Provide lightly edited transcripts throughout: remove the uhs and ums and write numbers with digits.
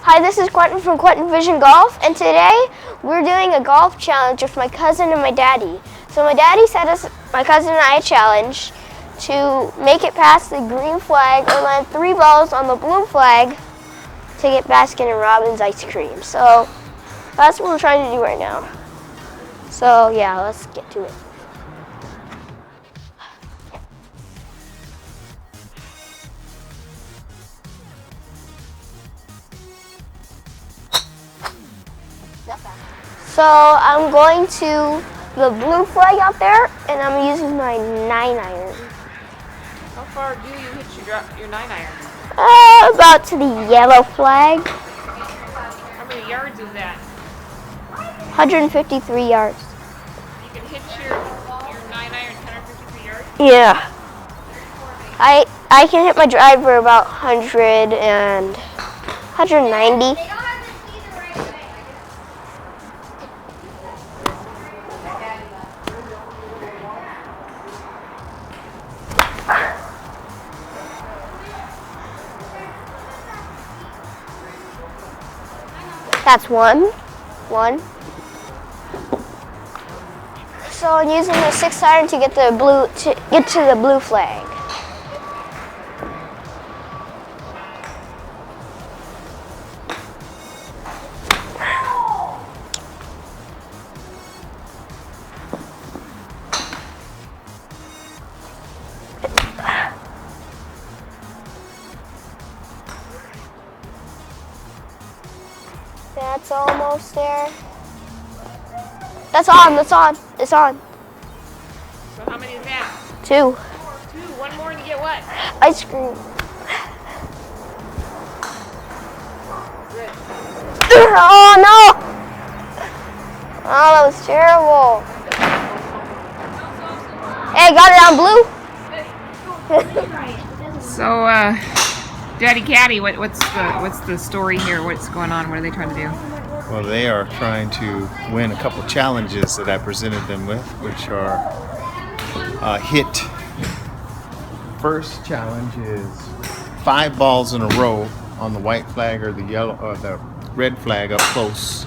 Hi, this is Quentin from Quentin Vision Golf, and today we're doing a golf challenge with my cousin and my daddy. So my daddy set us, my cousin and I, a challenge to make it past the green flag or land 3 balls on the blue flag to get Baskin and Robbins ice cream. So that's what we're trying to do right now. So yeah, let's get to it. So I'm going to the blue flag out there, and I'm using my 9-iron. How far do you hit your 9-iron? About to the yellow flag. How many yards is that? 153 yards. You can hit your 9-iron 153 yards? Yeah. I can hit my driver about 100 and 190. That's one. So I'm using the 6-iron to get the blue flag. That's almost there. That's on. It's on. So how many is that? 2. 2. One more to get what? Ice cream. Good. Oh no! Oh, that was terrible. Hey, got it on blue? So, DaddyCaddy, what's the story here? What's going on? What are they trying to do? Well, they are trying to win a couple challenges that I presented them with, which are hit. First challenge is 5 balls in a row on the white flag or the yellow or the red flag up close.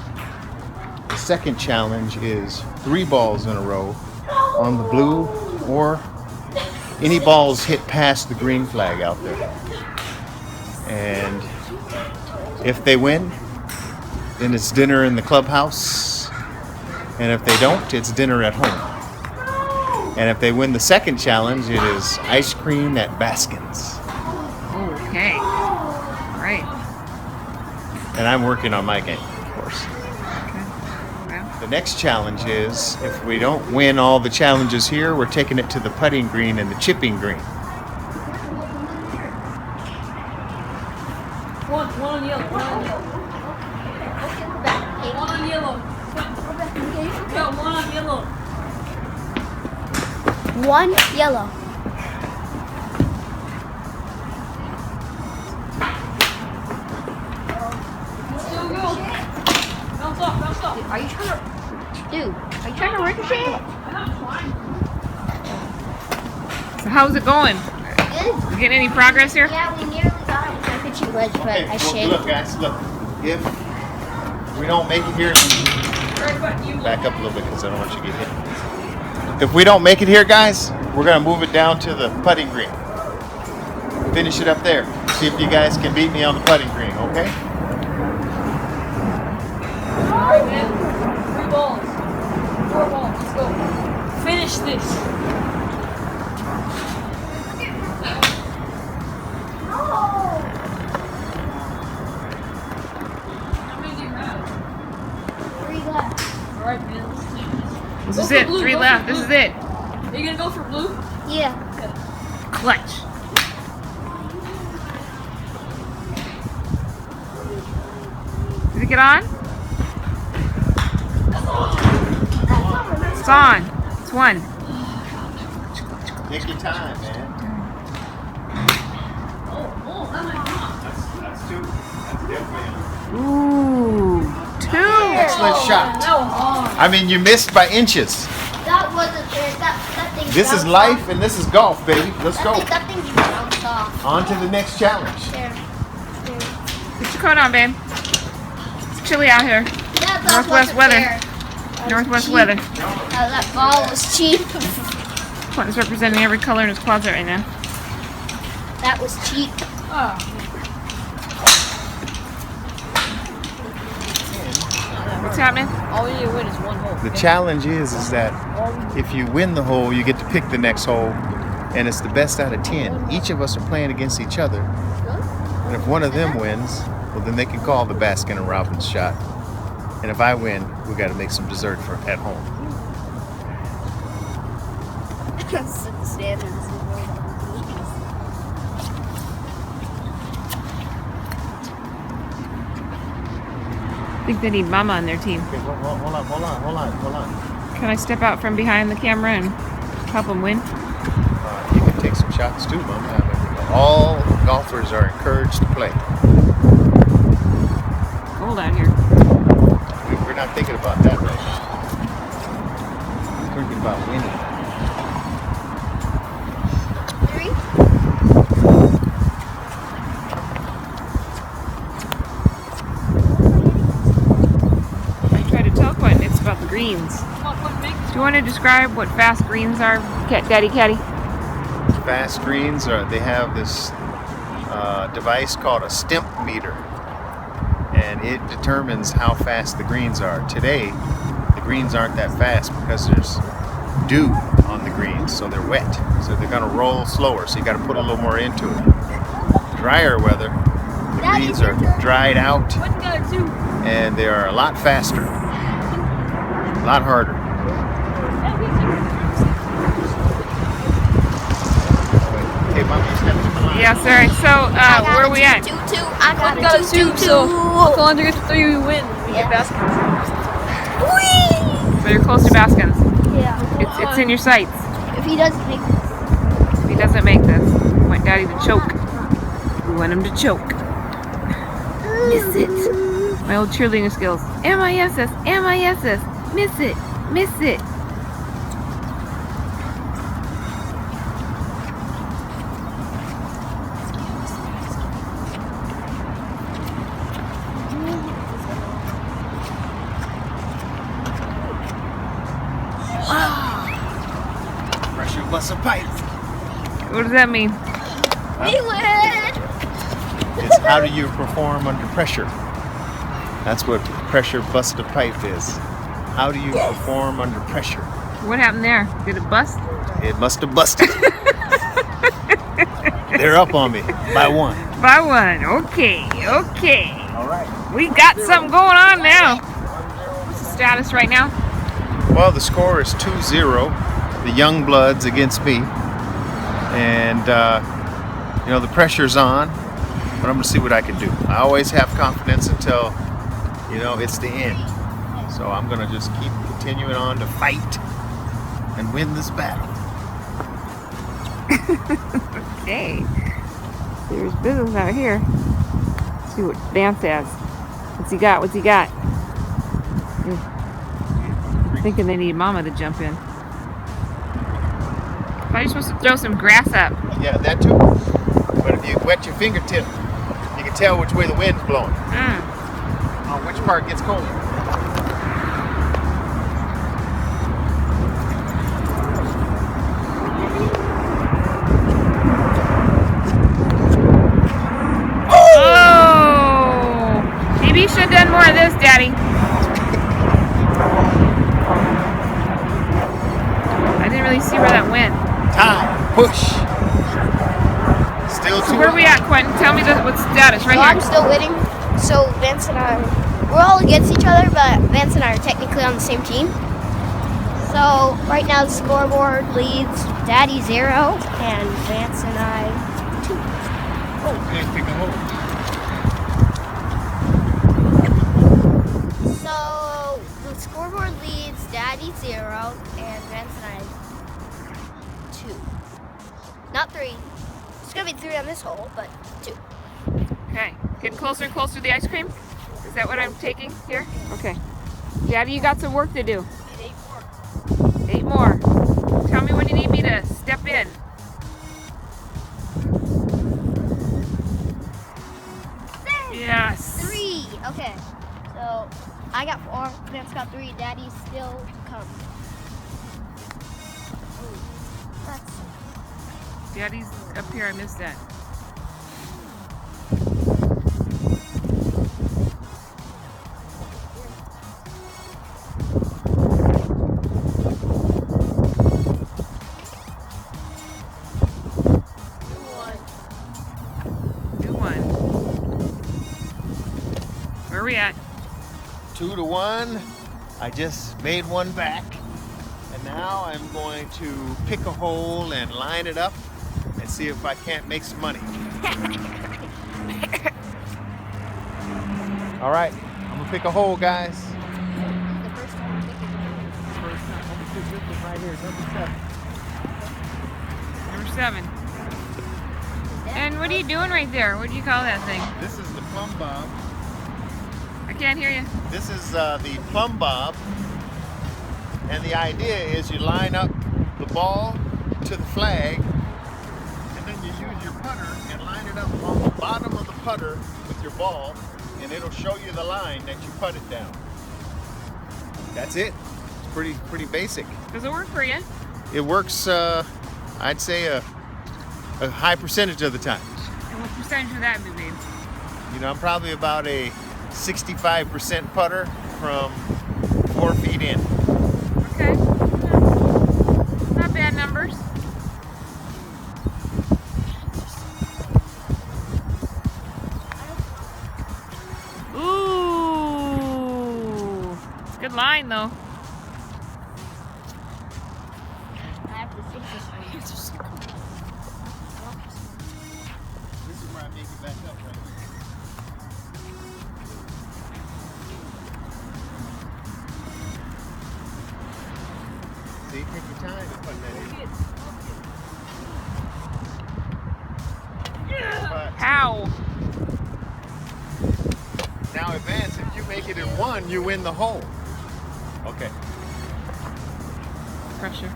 The second challenge is 3 balls in a row on the blue or any balls hit past the green flag out there. And if they win, then it's dinner in the clubhouse. And if they don't, it's dinner at home. And if they win the second challenge, it is ice cream at Baskin's. Okay. All right. And I'm working on my game, of course. Okay. Well. The next challenge is, if we don't win all the challenges here, we're taking it to the putting green and the chipping green. One on yellow. One on yellow. Go, one on yellow. 1 yellow. Still go. Bounce off. Are you trying to ricochet? So how's it going? Good. You getting any progress here? Yeah, we nearly got it with my pitching wedge, but Okay, I well, shaked. look, guys, look. If we don't make it here, back up a little bit because I don't want you to get hit. If we don't make it here, guys, we're going to move it down to the putting green. Finish it up there. See if you guys can beat me on the putting green, okay? Alright, man. 3 balls. 4 balls. Let's go. Finish this. How many do you have? 3 left. Alright, man. Let's do this. This Go is for it. blue, 3 go for left. blue. This is it. Are you gonna go for blue? Yeah. Clutch. Did it get on? It's on. It's 1. Take your time, man. Oh, that might come. That's 2. That's definitely. Ooh, 2. Excellent shot. That was on. I mean, you missed by inches. That wasn't fair. That thing. This is life and this is golf, baby. Let's go. That thing's bounced off. On to the next challenge. There. Put your coat on, babe. chilly out here. Northwest weather. Northwest weather. That ball was cheap. Quentin's representing every color in his closet right now. That was cheap. Oh. What's happening? All we need to win is one hole. The challenge is that if you win the hole, you get to pick the next hole, and it's the best out of 10. Each of us are playing against each other, and if one of them wins, well, then they can call the Baskin and Robbins shot. And if I win, we got to make some dessert for at home. I think they need Mama on their team. Okay, hold on. Can I step out from behind the camera and help them win? You can take some shots too, Mom. I mean, all golfers are encouraged to play. Cold out here. We're not thinking about that right now. We're thinking about winning. 3. I tried to tell Quentin it's about the greens. Do you want to describe what fast greens are, DaddyCaddy? Fast greens they have this device called a stimp meter, and it determines how fast the greens are. Today, the greens aren't that fast because there's dew on the greens, so they're wet. So they're going to roll slower, so you got to put a little more into it. Drier weather, the greens are dried out, and they are a lot faster, a lot harder. Okay, Mom, you step to the line. Yeah, sorry. So, where are we at? 2-2. I got Got a a 2, 2-2. so if Alonzo gets 3, we win. We get baskets. So you're close to Baskin's. Yeah. It's in your sights. If he doesn't make this. If he doesn't make this, we want Daddy to choke. We want him to choke. Miss it. My old cheerleading skills. M-I-S-S, M-I-S-S. Miss it, miss it. Pressure bust a pipe. What does that mean? We win. It's how do you perform under pressure? That's what pressure bust a pipe is. How do you perform under pressure? What happened there? Did it bust? It must have busted. They're up on me by 1. By 1. Okay, okay. All right. We got something going on now. What's the status right now? Well, the score is 2-0. The young bloods against me, and you know, the pressure's on, but I'm gonna see what I can do. I always have confidence until, you know, it's the end. So I'm gonna just keep continuing on to fight and win this battle. Okay. There's business out here. Let's see what Vance has. What's he got? What's he got? Thinking they need Mama to jump in. Are you supposed to throw some grass up? Yeah, that too. But if you wet your fingertip, you can tell which way the wind's blowing. On which part gets colder. Oh! Maybe you should have done more of this, Daddy. I didn't really see where that went. Time, push. Still So too where are we at, Quentin? Tell me what's the status right So I'm here. still winning. So Vance and I, we're all against each other, but Vance and I are technically on the same team. So right now the scoreboard leads Daddy 0 and Vance and I 2. Okay, pick a hole. So the scoreboard leads Daddy 0 and Vance and I 2. Not 3. It's gonna be 3 on this hole, but 2. Okay. Getting closer and closer to the ice cream? Is that what I'm taking here? Okay. Daddy, you got some work to do. 8 more. Tell me when you need me to step in. Yes. 3. Okay. So I got 4, Vance got 3, Daddy's still to come. That's Daddy's up here, I missed that. Where are we at? 2-1. I just made one back. And now I'm going to pick a hole and line it up and see if I can't make some money. All right, I'm gonna pick a hole, guys. the first time I'm picking. First time, I'm gonna pick this one right here, number 7. Number 7. And what are you doing right there? What do you call that thing? This is the plumb bob. I can't hear you. This is the plumb bob. And the idea is you line up the ball to the flag, and then you use your putter and line it up on the bottom of the putter with your ball, and it'll show you the line that you put it down. That's it. It's pretty basic. Does it work for you? It works, I'd say a high percentage of the time. And what percentage would that be, babe? You know, I'm probably about a 65% putter from 4 feet in. Okay. Not bad numbers. Ooh. It's a good line, though. I have to fix this right here. This is where I make it back up right here. See, take your time to put that in. But How? now, Vance, if you make it in 1, you win the hole. Okay. Pressure.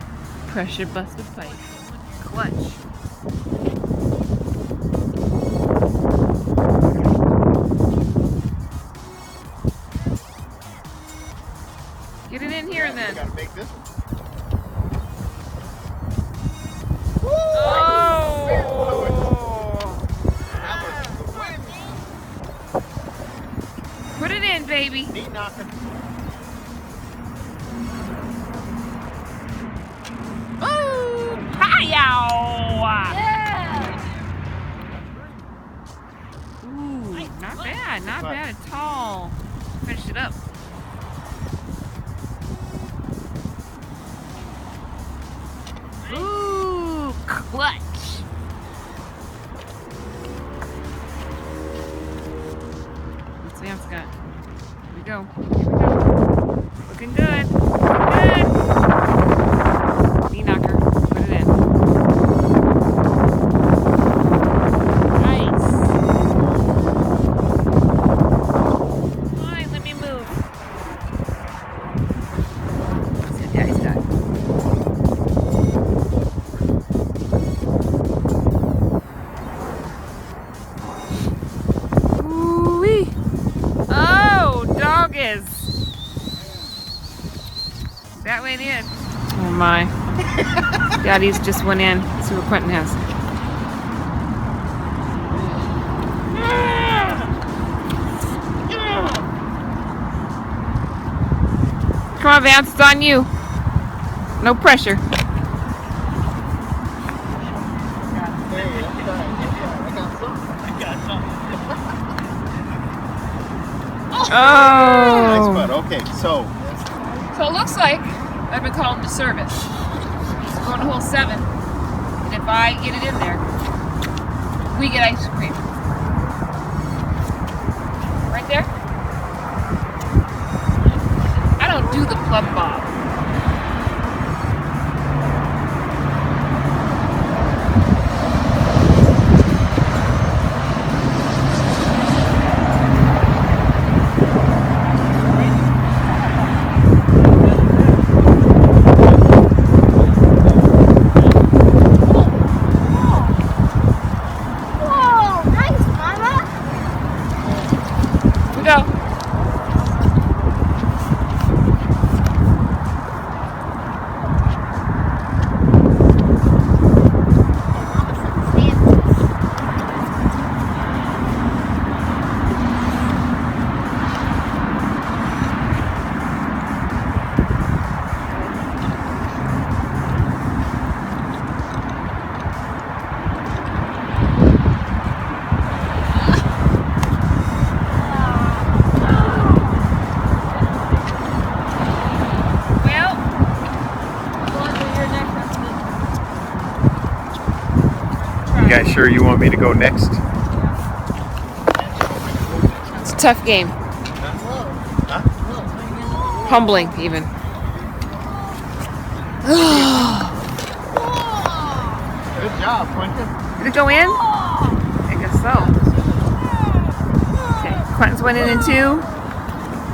Pressure busted pipe. Clutch. Get it in here You then. gotta make this one. Oh! That was the win. Put it in, baby. Neat knocker. Ooh! Hi-yow! Yeah! Ooh, not bad. Not bad at all. Finish it up. Ooh, clutch. What's Vance got? Here we go. Looking good. Good. Knee knocker. Put it in. Nice. Come on, let me move. Let's see what Daddy's got. Ooh-wee. Oh, doggies. That went in. Oh my. Daddy's just went in. Let's see what Quentin has. Come on, Vance, it's on you. No pressure. Hey, that's right. I got something. Nice Oh. putt. Okay, so So it looks like I've been called to service. It's going to hole 7. And if I get it in there, we get ice cream. Right there? I don't do the plum bob. Whoa! You guys sure you want me to go next? It's a tough game. Humbling, even. Good job, Quentin. Did it go in? I guess so. Okay, Quentin's went in 2.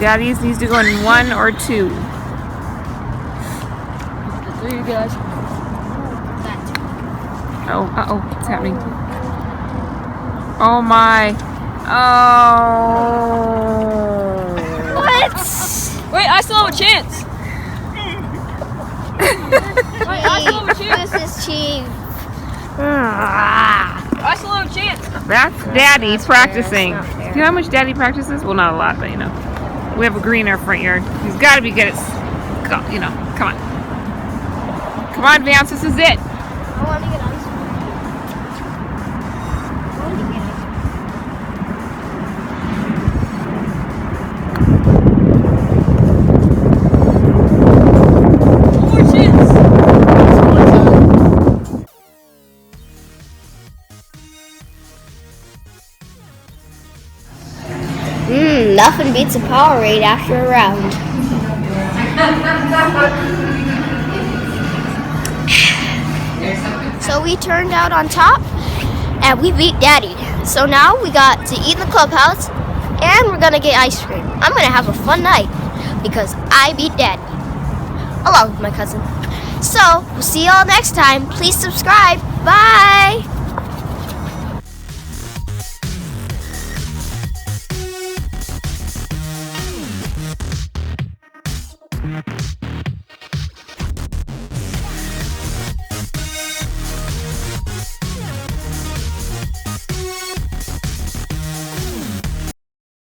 Daddy's needs to go in 1 or 2. There you guys. Oh, uh-oh, what's happening? Oh my. Oh. What? Wait, I still have a chance. Wait, I still have a chance. This is cheap. I still have a chance. That's Daddy practicing. It's not fair. Do you know how much Daddy practices? Well, not a lot, but you know. We have a green in our front yard. He's got to be good at, you know, come on. Come on, Vance, this is it. I want to get ice cream. One more chance. Nothing beats a Powerade after a round. So we turned out on top and we beat Daddy. So now we got to eat in the clubhouse and we're gonna get ice cream. I'm gonna have a fun night because I beat Daddy along with my cousin. So we'll see y'all next time. Please subscribe. Bye.